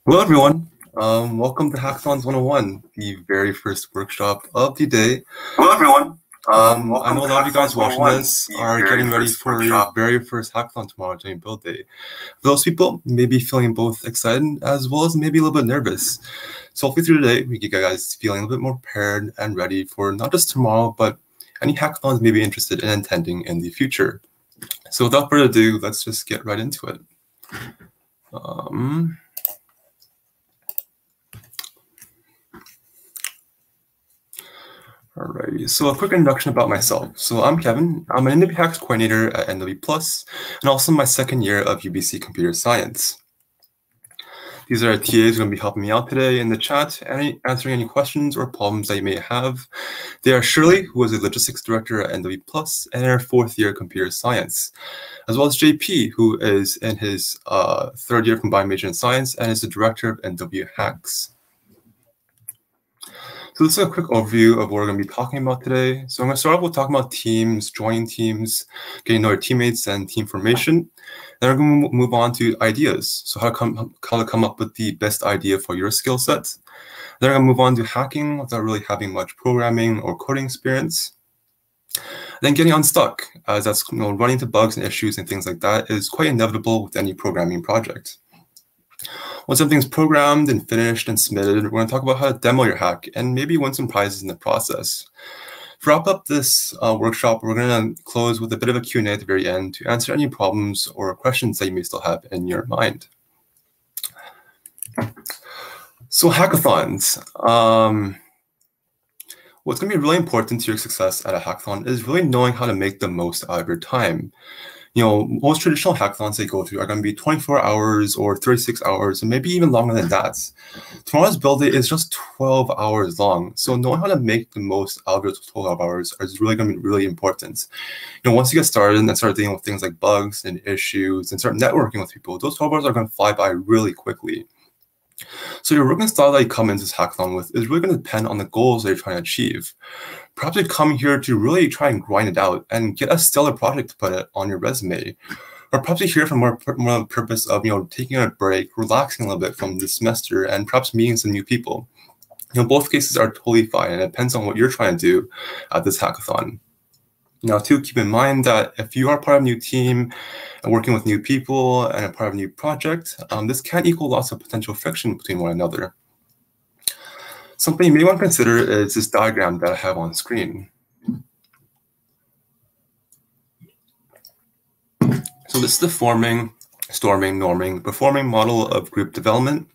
Hello, everyone. Welcome to Hackathons 101, the very first workshop of the day. Hello, everyone. I know a lot of you guys watching this are getting ready for your very first hackathon tomorrow during build day. For those people, maybe feeling both excited as well as maybe a little bit nervous. So hopefully through today, we get you guys feeling a little bit more prepared and ready for not just tomorrow, but any hackathons may be interested in attending in the future. So without further ado, let's just get right into it. Alrighty, so a quick introduction about myself. So I'm Kevin. I'm an nwHacks coordinator at nwPlus, and also my second year of UBC Computer Science. These are our TAs who are going to be helping me out today in the chat, and answering any questions or problems that you may have. They are Shirley, who is a logistics director at nwPlus, and in her fourth year of computer science, as well as JP, who is in his third year of combined major in science and is the director of nwHacks. So this is a quick overview of what we're going to be talking about today. So I'm going to start off with talking about teams, joining teams, getting to know your teammates and team formation. Then we're going to move on to ideas. So how to come up with the best idea for your skill set. Then we're going to move on to hacking without really having much programming or coding experience. Then getting unstuck, as that's running into bugs and issues and things like that is quite inevitable with any programming project. Once something's programmed and finished and submitted, we're going to talk about how to demo your hack and maybe win some prizes in the process. To wrap up this workshop, we're going to close with a bit of a Q&A at the very end to answer any problems or questions that you may still have in your mind. So hackathons. What's going to be really important to your success at a hackathon is really knowing how to make the most out of your time. Most traditional hackathons they go through are going to be 24 hours or 36 hours, and maybe even longer than that. Tomorrow's build day is just 12 hours long. So knowing how to make the most out of those 12 hours is really going to be really important. Once you get started and start dealing with things like bugs and issues and start networking with people, those 12 hours are going to fly by really quickly. So your working style that you come into this hackathon with is really going to depend on the goals that you're trying to achieve. Perhaps you come here to really try and grind it out and get a stellar project to put it on your resume. Or perhaps you're here for more the purpose of taking a break, relaxing a little bit from the semester, and perhaps meeting some new people. Both cases are totally fine, and it depends on what you're trying to do at this hackathon. Now, too, keep in mind that if you are part of a new team and working with new people and a part of a new project, this can equal lots of potential friction between one another. Something you may want to consider is this diagram that I have on screen. So this is the forming, storming, norming, performing model of group development.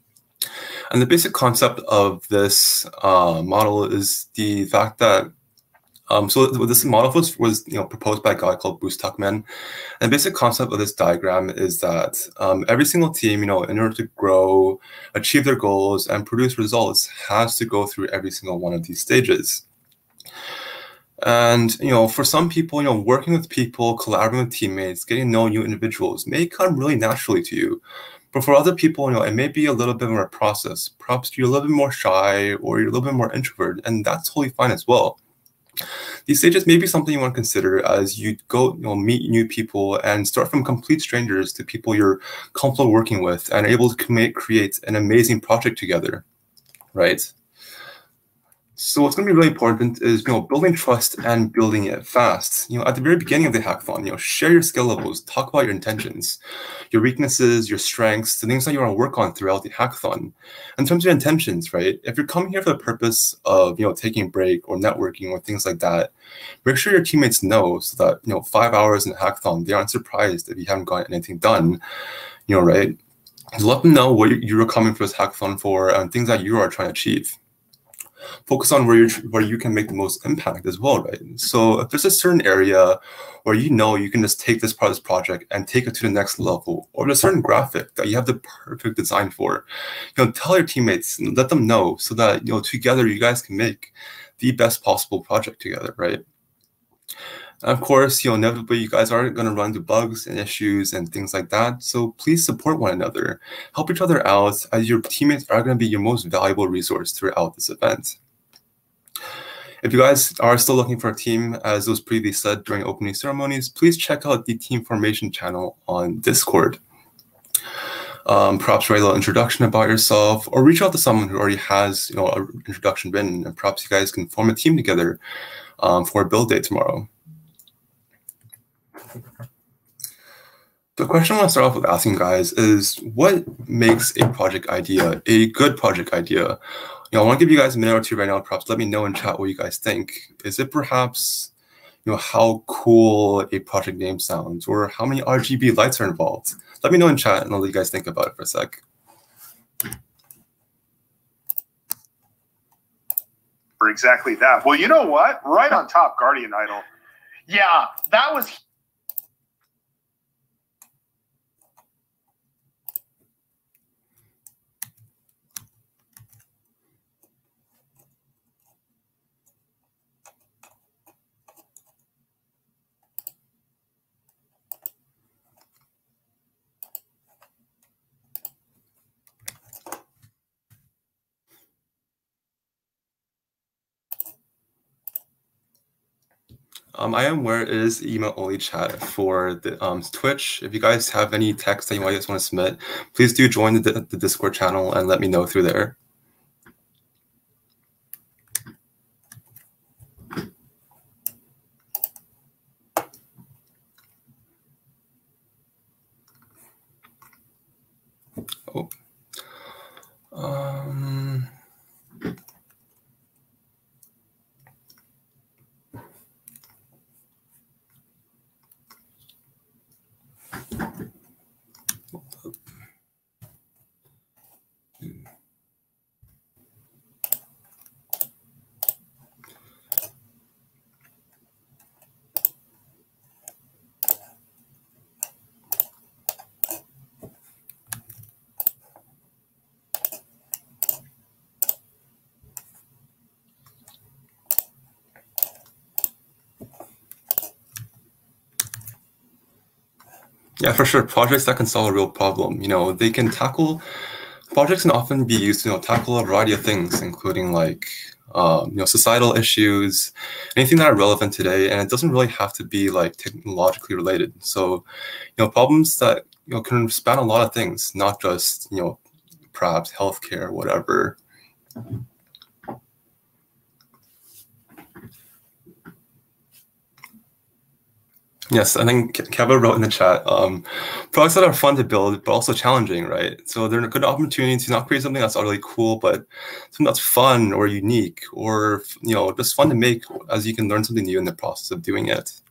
And the basic concept of this model is the fact that so this model was proposed by a guy called Bruce Tuckman. And the basic concept of this diagram is that every single team, in order to grow, achieve their goals, and produce results, has to go through every single one of these stages. And for some people, working with people, collaborating with teammates, getting to know new individuals may come really naturally to you. But for other people, it may be a little bit more a process. Perhaps you're a little bit more shy or you're a little bit more introverted, and that's totally fine as well. These stages may be something you want to consider as you go, meet new people and start from complete strangers to people you're comfortable working with and are able to create an amazing project together, right? So what's going to be really important is, building trust and building it fast. At the very beginning of the hackathon, share your skill levels, talk about your intentions, your weaknesses, your strengths, the things that you want to work on throughout the hackathon. In terms of your intentions, right? If you're coming here for the purpose of, taking a break or networking or things like that, make sure your teammates know so that, 5 hours in the hackathon, they aren't surprised if you haven't gotten anything done, right? So let them know what you're coming for this hackathon for and things that you are trying to achieve. Focus on where you can make the most impact as well, right? So if there's a certain area where you can just take this part of this project and take it to the next level, or there's a certain graphic that you have the perfect design for, tell your teammates and let them know so that together you guys can make the best possible project together, right? And of course, inevitably you guys are going to run into bugs and issues and things like that. So please support one another, help each other out, as your teammates are going to be your most valuable resource throughout this event. If you guys are still looking for a team, as was previously said during opening ceremonies, please check out the team formation channel on Discord. Perhaps write a little introduction about yourself, or reach out to someone who already has, an introduction written, and perhaps you guys can form a team together for a build day tomorrow. The question I want to start off with asking guys is, what makes a project idea a good project idea? I want to give you guys a minute or two right now. Perhaps let me know in chat what you guys think. Is it perhaps, how cool a project name sounds, or how many RGB lights are involved? Let me know in chat, and I'll let you guys think about it for a sec. For exactly that. Well, you know what? Right on top, Guardian Idol. Yeah, that was... I am aware it is email-only chat for the Twitch. If you guys have any text that you guys want to submit, please do join the Discord channel and let me know through there. Oh. Yeah, for sure. Projects that can solve a real problem. They can tackle, projects can often be used to tackle a variety of things, including like, societal issues, anything that are relevant today. And it doesn't really have to be like technologically related. So, problems that, can span a lot of things, not just, perhaps healthcare, whatever. Yes, I think Kevin wrote in the chat, products that are fun to build, but also challenging, right? So they're a good opportunity to not create something that's utterly cool, but something that's fun or unique, or just fun to make, as you can learn something new in the process of doing it.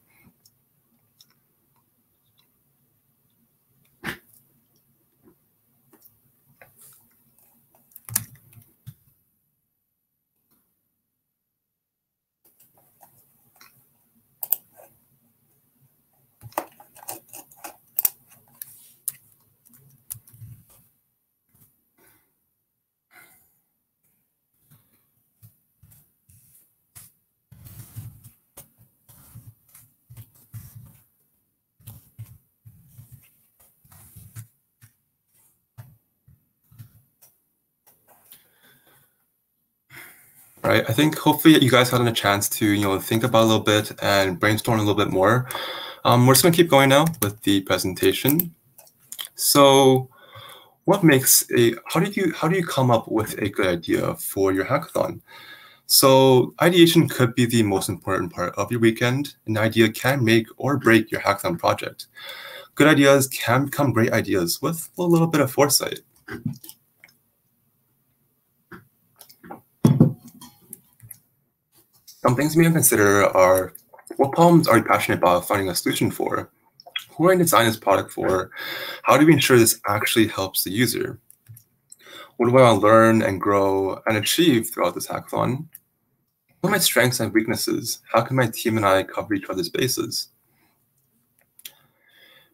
Right. I think hopefully you guys had a chance to think about a little bit and brainstorm a little bit more. We're just going to keep going now with the presentation. So, what makes how do you come up with a good idea for your hackathon? So, ideation could be the most important part of your weekend. An idea can make or break your hackathon project. Good ideas can become great ideas with a little bit of foresight. Some things we may consider are, what problems are you passionate about finding a solution for? Who are you designing this product for? How do we ensure this actually helps the user? What do I want to learn and grow and achieve throughout this hackathon? What are my strengths and weaknesses? How can my team and I cover each other's bases?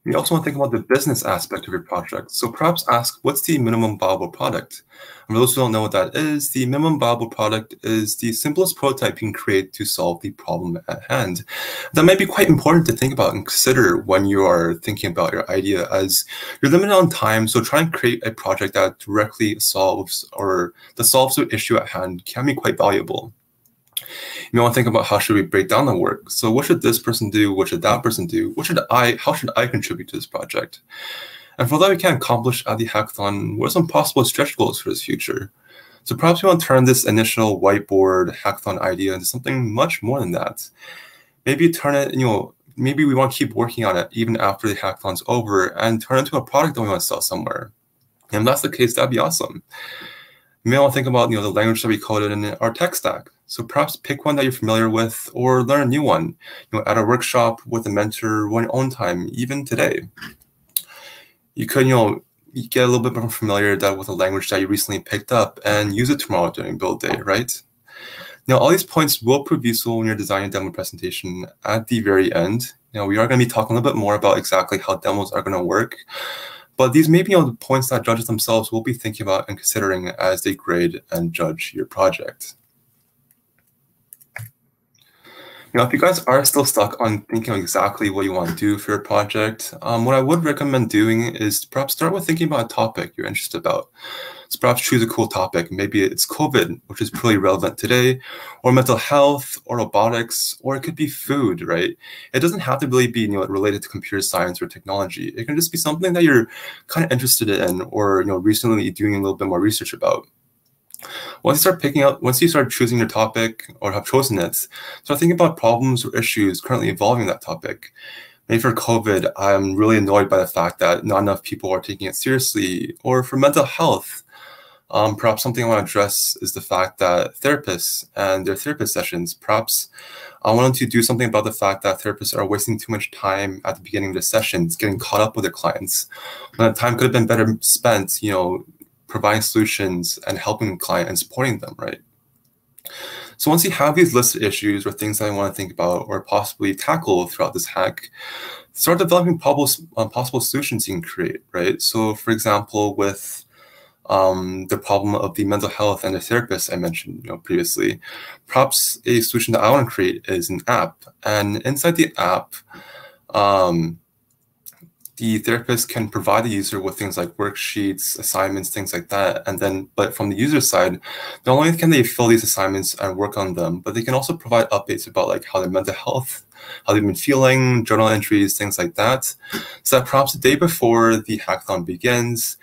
You also want to think about the business aspect of your project. So perhaps ask, what's the minimum viable product? And for those who don't know what that is, the minimum viable product is the simplest prototype you can create to solve the problem at hand. That might be quite important to think about and consider when you are thinking about your idea, as you're limited on time. So try and create a project that directly solves the issue at hand can be quite valuable. You want to think about, how should we break down the work? So what should this person do? What should that person do? How should I contribute to this project? And for that we can accomplish at the hackathon, what are some possible stretch goals for this future? So perhaps we want to turn this initial whiteboard hackathon idea into something much more than that. Maybe turn it, maybe we want to keep working on it even after the hackathon's over and turn it into a product that we want to sell somewhere. And if that's the case, that'd be awesome. You may want to think about the language that we coded in our tech stack. So perhaps pick one that you're familiar with or learn a new one, at a workshop with a mentor on your own time, even today. You could, get a little bit more familiar with a language that you recently picked up and use it tomorrow during build day, right? Now, all these points will prove useful when you're designing a demo presentation at the very end. We are going to be talking a little bit more about exactly how demos are going to work, but these may be the points that judges themselves will be thinking about and considering as they grade and judge your project. If you guys are still stuck on thinking of exactly what you want to do for your project, what I would recommend doing is perhaps start with thinking about a topic you're interested about. So perhaps choose a cool topic. Maybe it's COVID, which is pretty relevant today, or mental health, or robotics, or it could be food, right? It doesn't have to really be related to computer science or technology. It can just be something that you're kind of interested in, or recently doing a little bit more research about. Once you start choosing your topic or have chosen it, start thinking about problems or issues currently involving that topic. Maybe for COVID, I'm really annoyed by the fact that not enough people are taking it seriously. Or for mental health, perhaps something I want to address is the fact that therapists and their therapist sessions, perhaps I wanted to do something about the fact that therapists are wasting too much time at the beginning of the sessions, getting caught up with their clients. When that time could have been better spent, providing solutions and helping the client and supporting them, right? So once you have these listed issues or things that I want to think about or possibly tackle throughout this hack, start developing possible solutions you can create, right? So for example, with the problem of the mental health and the therapist I mentioned previously, perhaps a solution that I want to create is an app. And inside the app, the therapist can provide the user with things like worksheets, assignments, things like that. And then, but from the user side, not only can they fill these assignments and work on them, but they can also provide updates about how their mental health, how they've been feeling, journal entries, things like that. So that perhaps the day before the hackathon begins,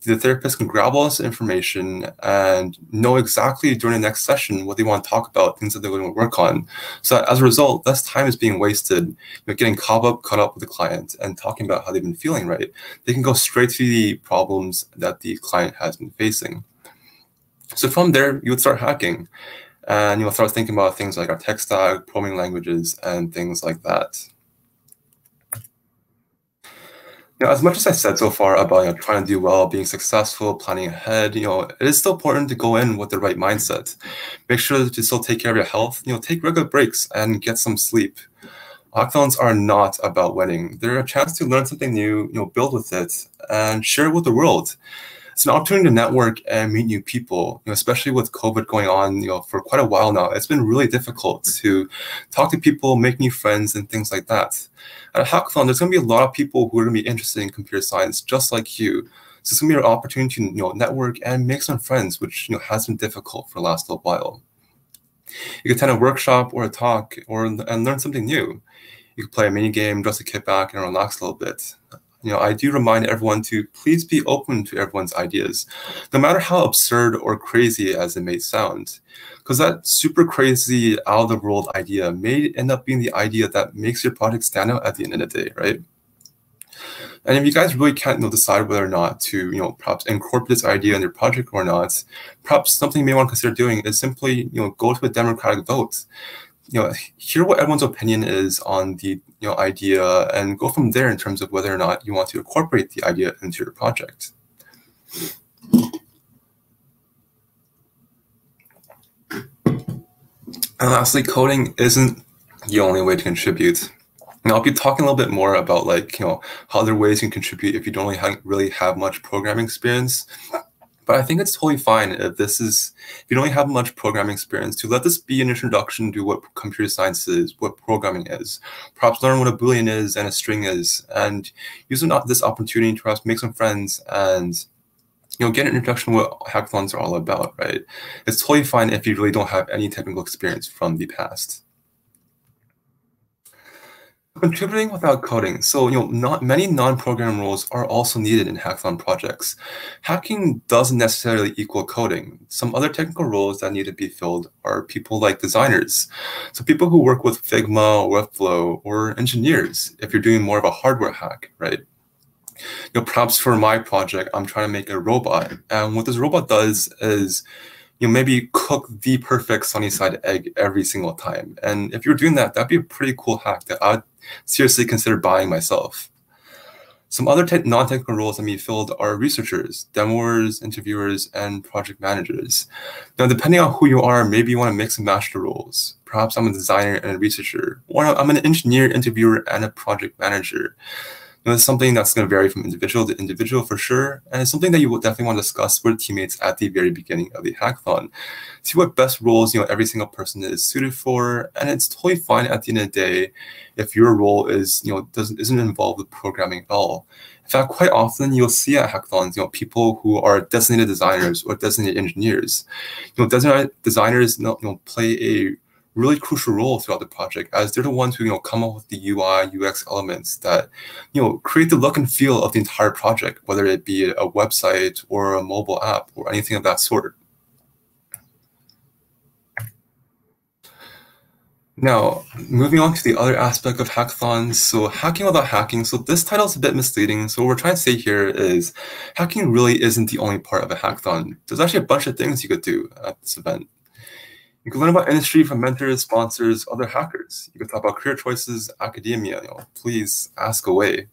the therapist can grab all this information and know exactly during the next session what they want to talk about, things that they're going to work on. So that as a result, less time is being wasted getting caught up with the client and talking about how they've been feeling, right? They can go straight to the problems that the client has been facing. So from there, you would start hacking and you'll start thinking about things like our tech stack, programming languages, and things like that. As much as I said so far about trying to do well, being successful, planning ahead, it is still important to go in with the right mindset. Make sure that you still take care of your health, take regular breaks and get some sleep. Hackathons are not about winning. They're a chance to learn something new, build with it, and share it with the world. It's an opportunity to network and meet new people, especially with COVID going on, for quite a while now. It's been really difficult to talk to people, make new friends, and things like that. At a hackathon, there's going to be a lot of people who are going to be interested in computer science, just like you. So it's going to be an opportunity to network and make some friends, which has been difficult for the last little while. You could attend a workshop or a talk and learn something new. You could play a mini game just to kick back and relax a little bit. I do remind everyone to please be open to everyone's ideas, no matter how absurd or crazy as it may sound, because that super crazy out-of-the-world idea may end up being the idea that makes your project stand out at the end of the day, right? And if you guys really can't decide whether or not to perhaps incorporate this idea in your project or not, perhaps something you may want to consider doing is simply go to a democratic vote. Hear what everyone's opinion is on the idea and go from there in terms of whether or not you want to incorporate the idea into your project. And lastly, coding isn't the only way to contribute. I'll be talking a little bit more about how other ways you can contribute if you don't really have much programming experience. But I think it's totally fine if you don't have much programming experience, to let this be an introduction to what computer science is, what programming is. Perhaps learn what a Boolean is and a string is, and use this opportunity to perhaps make some friends and get an introduction to what hackathons are all about, right? It's totally fine if you really don't have any technical experience from the past. Contributing without coding. So, not many non-program roles are also needed in hackathon projects. Hacking doesn't necessarily equal coding. Some other technical roles that need to be filled are people like designers. So people who work with Figma, Webflow, or engineers, if you're doing more of a hardware hack, right? Perhaps for my project, I'm trying to make a robot. And what this robot does is maybe cook the perfect sunny side egg every single time. And if you're doing that, that'd be a pretty cool hack that I'd seriously consider buying myself. Some other non-technical roles that be filled are researchers, demoers, interviewers, and project managers. Now, depending on who you are, maybe you want to mix and match the roles. Perhaps I'm a designer and a researcher, or I'm an engineer, interviewer, and a project manager. It's something that's going to vary from individual to individual for sure, and it's something that you will definitely want to discuss with teammates at the very beginning of the hackathon. See what best roles every single person is suited for, and it's totally fine at the end of the day if your role is isn't involved with programming at all. In fact, quite often you'll see at hackathons people who are designated designers or designated engineers. Designated designers play a really crucial role throughout the project, as they're the ones who come up with the UI, UX elements that create the look and feel of the entire project, whether it be a website or a mobile app or anything of that sort. Now, moving on to the other aspect of hackathons, so hacking without hacking. So this title is a bit misleading. So what we're trying to say here is hacking really isn't the only part of a hackathon. There's actually a bunch of things you could do at this event. You can learn about industry from mentors, sponsors, other hackers. You can talk about career choices, academia. Please ask away.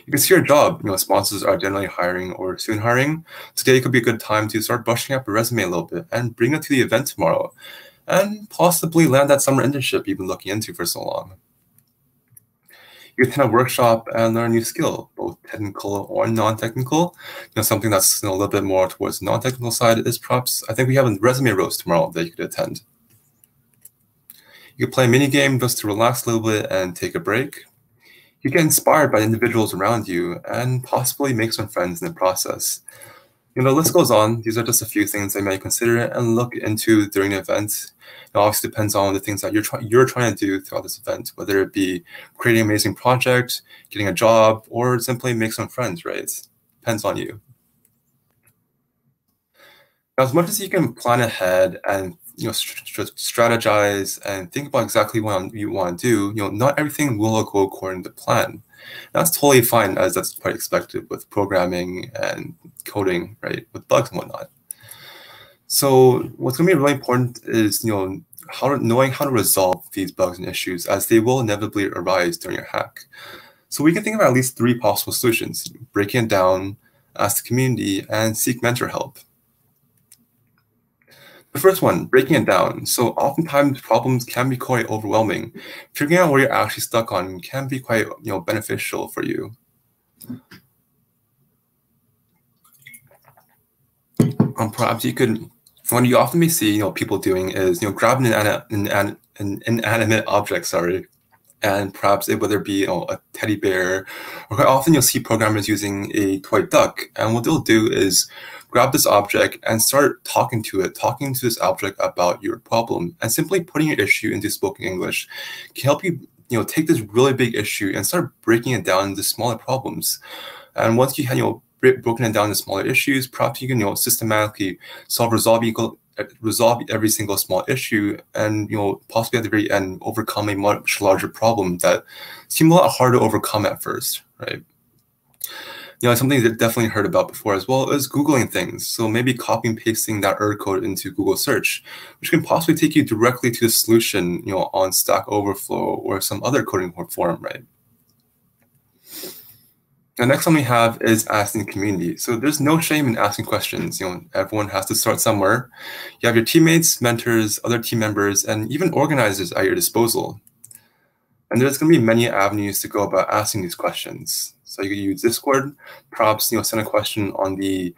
You can see your job. Sponsors are generally hiring or soon hiring. Today could be a good time to start brushing up your resume a little bit and bring it to the event tomorrow, and possibly land that summer internship you've been looking into for so long. You can attend a workshop and learn a new skill, both technical or non-technical. Something that's a little bit more towards the non-technical side is perhaps, I think we have a resume roast tomorrow that you could attend. You could play a mini game just to relax a little bit and take a break. You get inspired by individuals around you and possibly make some friends in the process. The list goes on. These are just a few things I might consider and look into during the event. It obviously depends on the things that you're trying to do throughout this event, whether it be creating an amazing project, getting a job, or simply make some friends, right? Depends on you. Now, as much as you can plan ahead and strategize and think about exactly what you want to do, not everything will go according to plan. That's totally fine, as that's quite expected with programming and coding, right, with bugs and whatnot. So what's going to be really important is knowing how to resolve these bugs and issues, as they will inevitably arise during your hack. So we can think of at least 3 possible solutions: breaking it down, ask the community, and seek mentor help. The first one, breaking it down. So oftentimes problems can be quite overwhelming. Figuring out where you're actually stuck on can be quite beneficial for you. Perhaps you could, what you often see people doing is grabbing an inanimate object, and perhaps whether it be a teddy bear, or quite often you'll see programmers using a toy duck, and what they'll do is grab this object and start talking to this object about your problem, and simply putting your issue into spoken English can help you take this really big issue and start breaking it down into smaller problems. And once you have broken it down into smaller issues, perhaps you can systematically resolve every single small issue, and possibly at the very end overcome a much larger problem that seemed a lot harder to overcome at first, right? Something that definitely heard about before as well is Googling things. So maybe copying and pasting that error code into Google search, which can possibly take you directly to a solution, on Stack Overflow or some other coding forum, right? The next one we have is asking the community. So there's no shame in asking questions. Everyone has to start somewhere. You have your teammates, mentors, other team members, and even organizers at your disposal. And there's going to be many avenues to go about asking these questions. So you can use Discord, perhaps send a question on the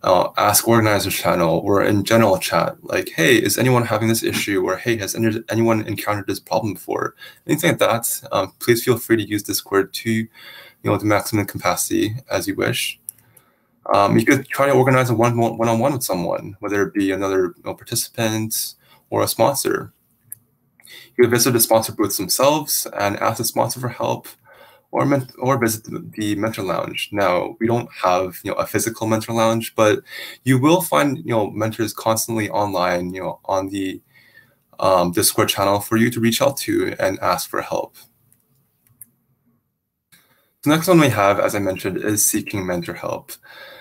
Ask Organizers channel, or in general chat, like, hey, is anyone having this issue? Or hey, has anyone encountered this problem before? Anything like that, please feel free to use Discord to the maximum capacity as you wish. You could try to organize a one-on-one with someone, whether it be another participant or a sponsor. You would visit the sponsor booths themselves and ask the sponsor for help, or visit the mentor lounge. Now, we don't have a physical mentor lounge, but you will find mentors constantly online on the Discord channel for you to reach out to and ask for help. The next one we have, as I mentioned, is seeking mentor help.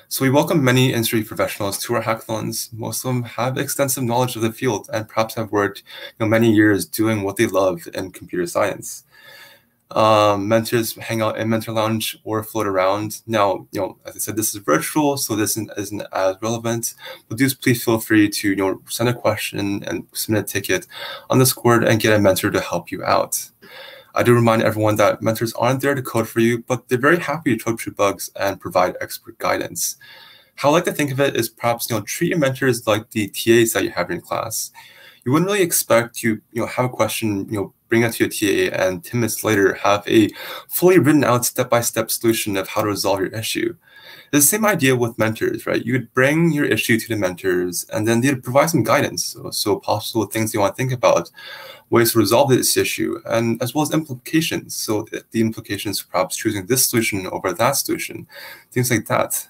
So we welcome many industry professionals to our hackathons. Most of them have extensive knowledge of the field and perhaps have worked many years doing what they love in computer science. Mentors hang out in mentor lounge or float around. Now, as I said, this is virtual, so this isn't as relevant. But please feel free to send a question and submit a ticket on Discord and get a mentor to help you out. I do remind everyone that mentors aren't there to code for you, but they're very happy to troubleshoot bugs and provide expert guidance. How I like to think of it is perhaps treat your mentors like the TAs that you have in class. You wouldn't really expect to have a question, bring it to your TA, and 10 minutes later have a fully written out step-by-step solution of how to resolve your issue. It's the same idea with mentors, right? You would bring your issue to the mentors, and then they'd provide some guidance, so possible things you want to think about, ways to resolve this issue, and as well as implications. So the implications perhaps choosing this solution over that solution, things like that.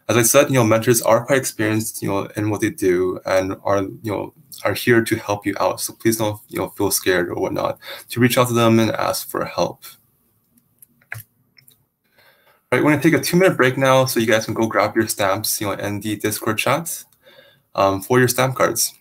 As I said, mentors are quite experienced, in what they do, and are here to help you out. So please don't, feel scared or whatnot to reach out to them and ask for help. All right, we're going to take a 2-minute break now, so you guys can go grab your stamps, in the Discord chat, for your stamp cards.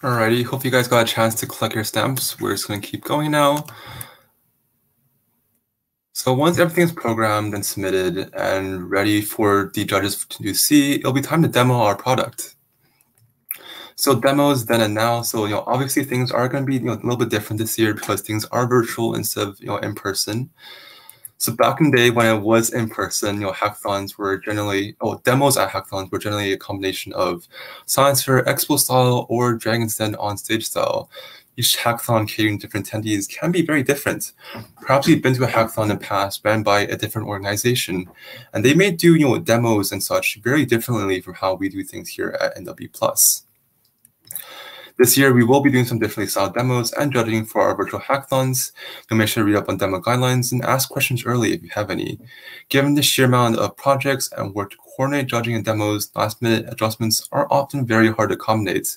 Alrighty, hope you guys got a chance to collect your stamps. We're just going to keep going now. So once everything is programmed and submitted and ready for the judges to see, it'll be time to demo our product. So demos then and now. So obviously things are going to be a little bit different this year because things are virtual instead of in person. So back in the day when it was in person, hackathons were generally, demos at hackathons were generally a combination of Science Fair Expo style or Dragon's Den on stage style. Each hackathon catering different attendees can be very different. Perhaps you've been to a hackathon in the past ran by a different organization, and they may do demos and such very differently from how we do things here at nwPlus. This year, we will be doing some differently styled demos and judging for our virtual hackathons. You'll make sure to read up on demo guidelines and ask questions early if you have any. Given the sheer amount of projects and work to coordinate judging and demos, last-minute adjustments are often very hard to accommodate.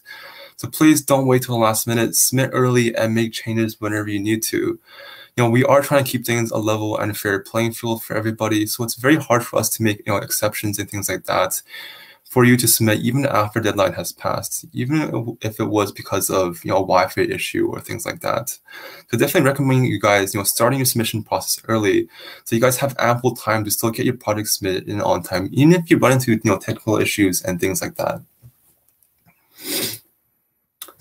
So please don't wait till the last minute, submit early, and make changes whenever you need to. We are trying to keep things a level and fair playing field for everybody, so it's very hard for us to make exceptions and things like that for you to submit even after deadline has passed, even if it was because of a Wi-Fi issue or things like that. So definitely recommend you guys starting your submission process early, so you guys have ample time to still get your project submitted in on time, even if you run into technical issues and things like that.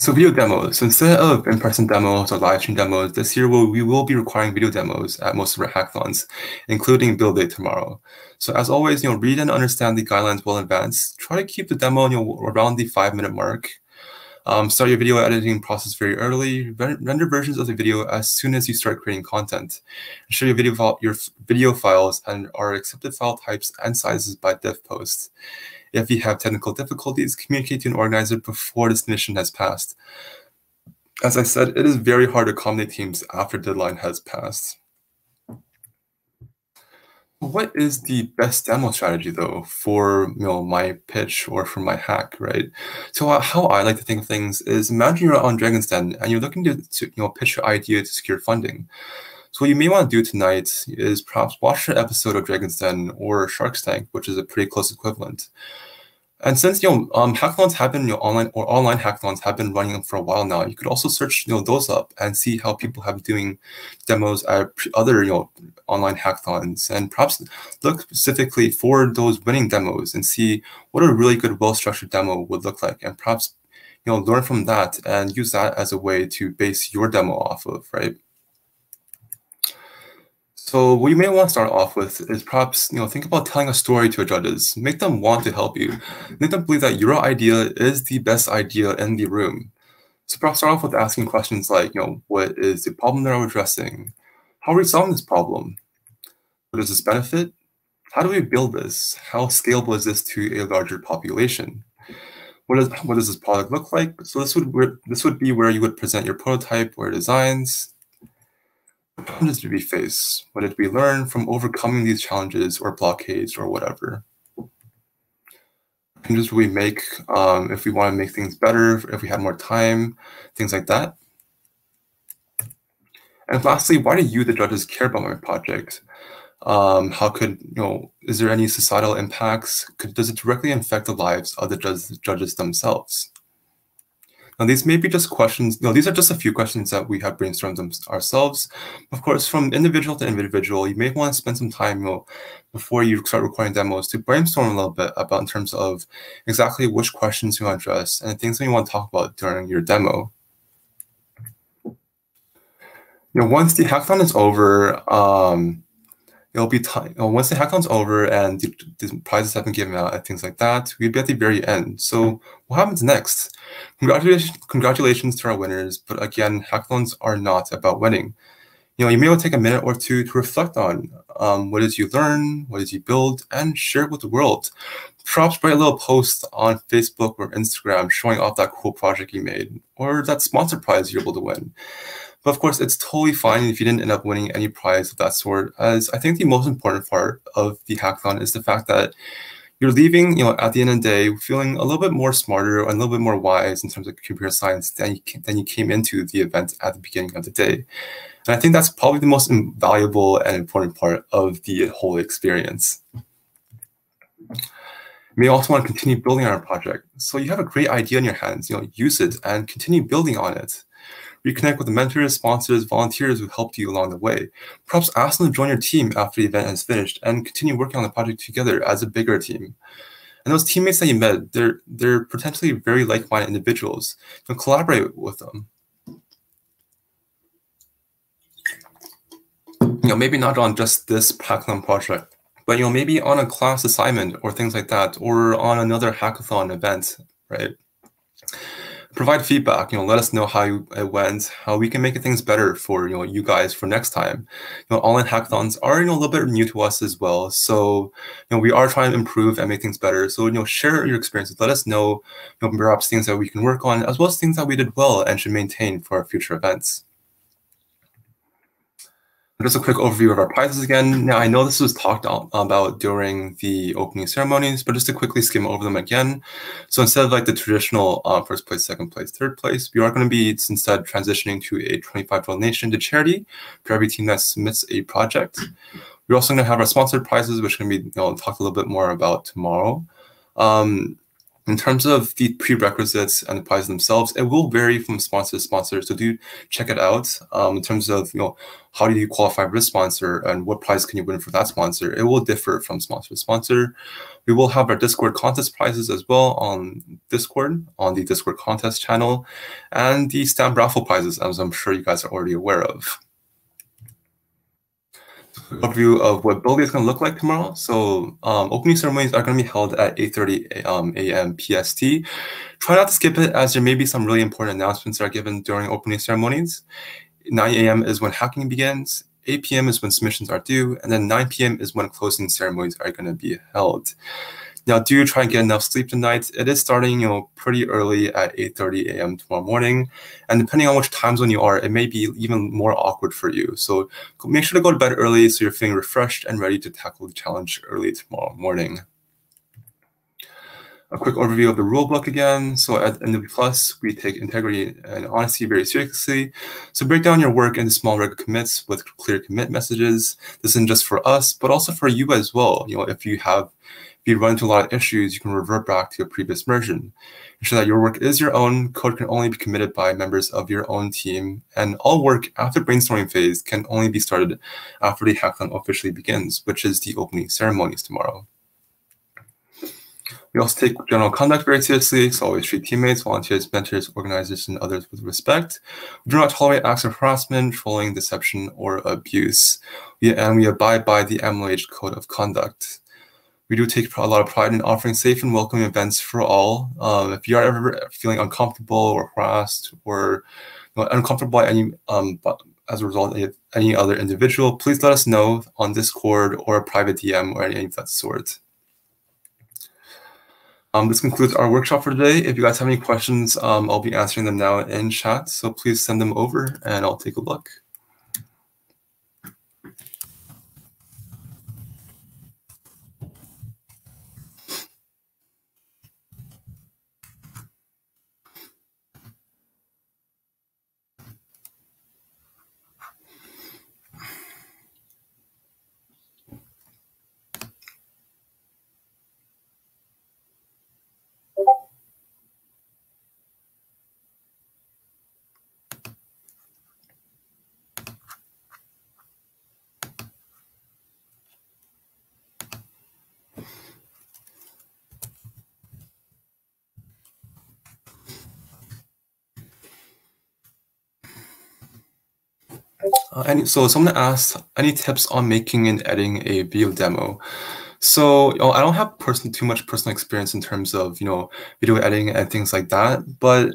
So video demos. So instead of in-person demos or live stream demos, this year we will be requiring video demos at most of our hackathons, including build day tomorrow. So as always, read and understand the guidelines well in advance. Try to keep the demo around the 5-minute mark. Start your video editing process very early. Render versions of the video as soon as you start creating content. Ensure your video files and are accepted file types and sizes by dev post. If you have technical difficulties, communicate to an organizer before the submission has passed. As I said, it is very hard to accommodate teams after deadline has passed. What is the best demo strategy, though, for my pitch or for my hack, right? So how I like to think of things is, imagine you're on Dragon's Den and you're looking to pitch your idea to secure funding. So what you may want to do tonight is perhaps watch an episode of Dragon's Den or Shark's Tank, which is a pretty close equivalent. And since hackathons have been online hackathons have been running for a while now, you could also search those up and see how people have been doing demos at other online hackathons, and perhaps look specifically for those winning demos and see what a really good, well-structured demo would look like, and perhaps learn from that and use that as a way to base your demo off of, right? So what you may want to start off with is perhaps think about telling a story to your judges. Make them want to help you. Make them believe that your idea is the best idea in the room. So perhaps start off with asking questions like, what is the problem that I'm addressing? How are we solving this problem? What does this benefit? How do we build this? How scalable is this to a larger population? What does this product look like? So this would be where you would present your prototype or designs. What challenges did we face? What did we learn from overcoming these challenges or blockades or whatever? Changes we make if we want to make things better, if we had more time, things like that. And lastly, why do you, the judges, care about my project? How could, is there any societal impacts? Does it directly affect the lives of the judges themselves? Now, these may be just questions, these are just a few questions that we have brainstormed ourselves. Of course, from individual to individual, you may want to spend some time, before you start recording demos, to brainstorm a little bit about in terms of exactly which questions you want to address and things that you want to talk about during your demo. Once the hackathon is over, it'll be time. Once the hackathon's over and the prizes have been given out and things like that, we'd be at the very end. So what happens next? Congratulations to our winners, but again, hackathons are not about winning. You may want to take a minute or two to reflect on what did you learn, what did you build, and share it with the world. Perhaps write a little post on Facebook or Instagram showing off that cool project you made or that sponsor prize you're able to win. But of course, it's totally fine if you didn't end up winning any prize of that sort, as I think the most important part of the hackathon is the fact that you're leaving, at the end of the day, feeling a little bit more smarter and a little bit more wise in terms of computer science than you came into the event at the beginning of the day. And I think that's probably the most valuable and important part of the whole experience. You may also want to continue building on our project. So you have a great idea in your hands, use it and continue building on it. Reconnect with the mentors, sponsors, volunteers who helped you along the way. Perhaps ask them to join your team after the event has finished and continue working on the project together as a bigger team. And those teammates that you met, they're potentially very like-minded individuals. Collaborate with them. Maybe not on just this hackathon project, but maybe on a class assignment or things like that, or on another hackathon event, right? Provide feedback, let us know how it went, how we can make things better for, you guys for next time. Online hackathons are, a little bit new to us as well. So, we are trying to improve and make things better. So, share your experiences. Let us know, perhaps things that we can work on, as well as things that we did well and should maintain for our future events. Just a quick overview of our prizes again. Now, I know this was talked about during the opening ceremonies, but just to quickly skim over them again. So instead of like the traditional first place, second place, third place, we are going to be instead transitioning to a $25 donation to charity for every team that submits a project. We're also going to have our sponsored prizes, which are going to be talked a little bit more about tomorrow. In terms of the prerequisites and the prizes themselves, it will vary from sponsor to sponsor, so do check it out. In terms of how do you qualify for this sponsor and what prize can you win for that sponsor, it will differ from sponsor to sponsor. We will have our Discord contest prizes as well on Discord, on the Discord contest channel, and the stamp raffle prizes, as I'm sure you guys are already aware of. overview of what build day is going to look like tomorrow. So opening ceremonies are going to be held at 8:30 a.m. PST. Try not to skip it, as there may be some really important announcements that are given during opening ceremonies. 9 a.m. is when hacking begins. 8 p.m. is when submissions are due, and then 9 p.m. is when closing ceremonies are going to be held. Now, do try and get enough sleep tonight. It is starting, pretty early at 8:30 a.m. tomorrow morning, and depending on which time zone you are, it may be even more awkward for you. So make sure to go to bed early so you're feeling refreshed and ready to tackle the challenge early tomorrow morning. A quick overview of the rulebook again. So at nwPlus, we take integrity and honesty very seriously. So break down your work into small regular commits with clear commit messages. This isn't just for us, but also for you as well. If you run into a lot of issues, you can revert back to your previous version. Ensure that your work is your own. Code can only be committed by members of your own team. And all work after brainstorming phase can only be started after the hackathon officially begins, which is the opening ceremonies tomorrow. We also take general conduct very seriously, so always treat teammates, volunteers, mentors, organizers, and others with respect. We do not tolerate acts of harassment, trolling, deception, or abuse. And we abide by the MLH Code of Conduct. We do take a lot of pride in offering safe and welcoming events for all. If you are ever feeling uncomfortable or harassed or uncomfortable by any, as a result of any other individual, please let us know on Discord or a private DM or any of that sort. This concludes our workshop for today. If you guys have any questions, I'll be answering them now in chat, so please send them over and I'll take a look. So someone asked, any tips on making and editing a video demo? So I don't have too much personal experience in terms of video editing and things like that, but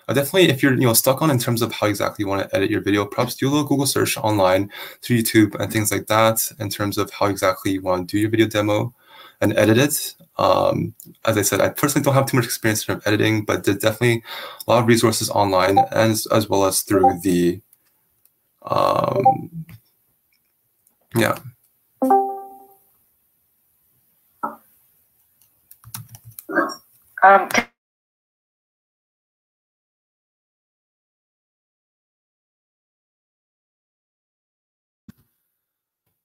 definitely if you're stuck on in terms of how exactly you want to edit your video, perhaps do a little Google search online through YouTube and things like that in terms of how exactly you want to do your video demo and edit it. As I said, I personally don't have too much experience in editing, but there's definitely a lot of resources online and as well as through the yeah.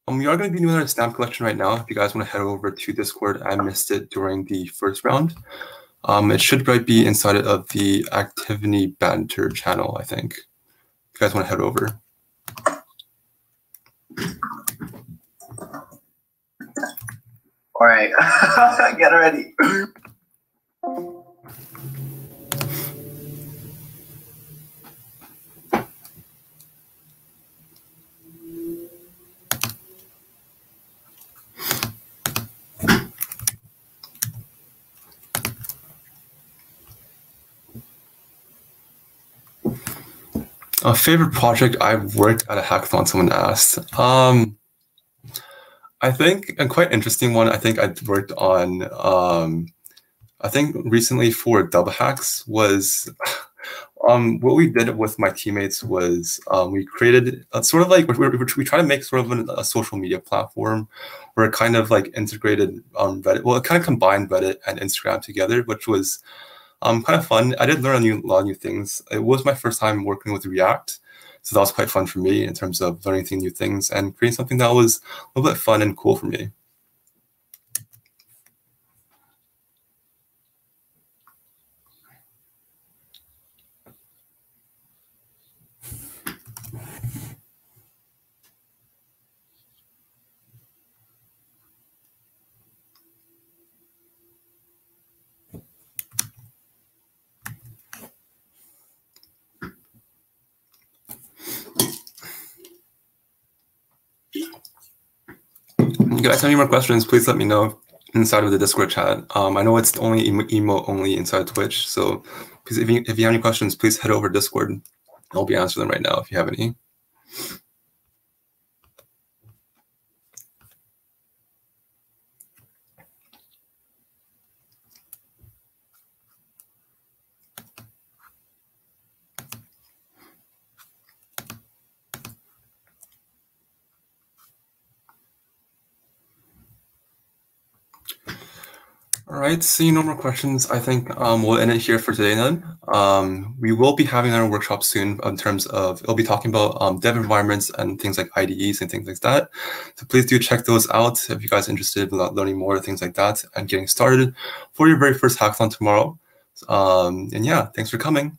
We are going to be doing a stamp collection right now. If you guys want to head over to Discord, I missed it during the first round. It should be inside of the activity banter channel, I think. If you guys want to head over. All right, get ready. A favorite project I've worked at a hackathon, someone asked. I think a quite interesting one I think I worked on, I think recently for double hacks was, what we did with my teammates was we created a sort of like, we try to make sort of a social media platform where it kind of like integrated Reddit, well, it kind of combined Reddit and Instagram together, which was kind of fun. I did learn a lot of new things. It was my first time working with React, so that was quite fun for me in terms of learning new things and creating something that was a little bit fun and cool for me. you guys have any more questions, please let me know inside of the Discord chat. I know it's only emote only inside Twitch, so please, if you have any questions, please head over to Discord. I'll be answering them right now if you have any. All right, seeing no more questions, I think we'll end it here for today then. We will be having our workshop soon in terms of, it'll be talking about dev environments and things like IDEs and things like that. So please do check those out if you guys are interested in learning more things like that and getting started for your very first hackathon tomorrow. And yeah, thanks for coming.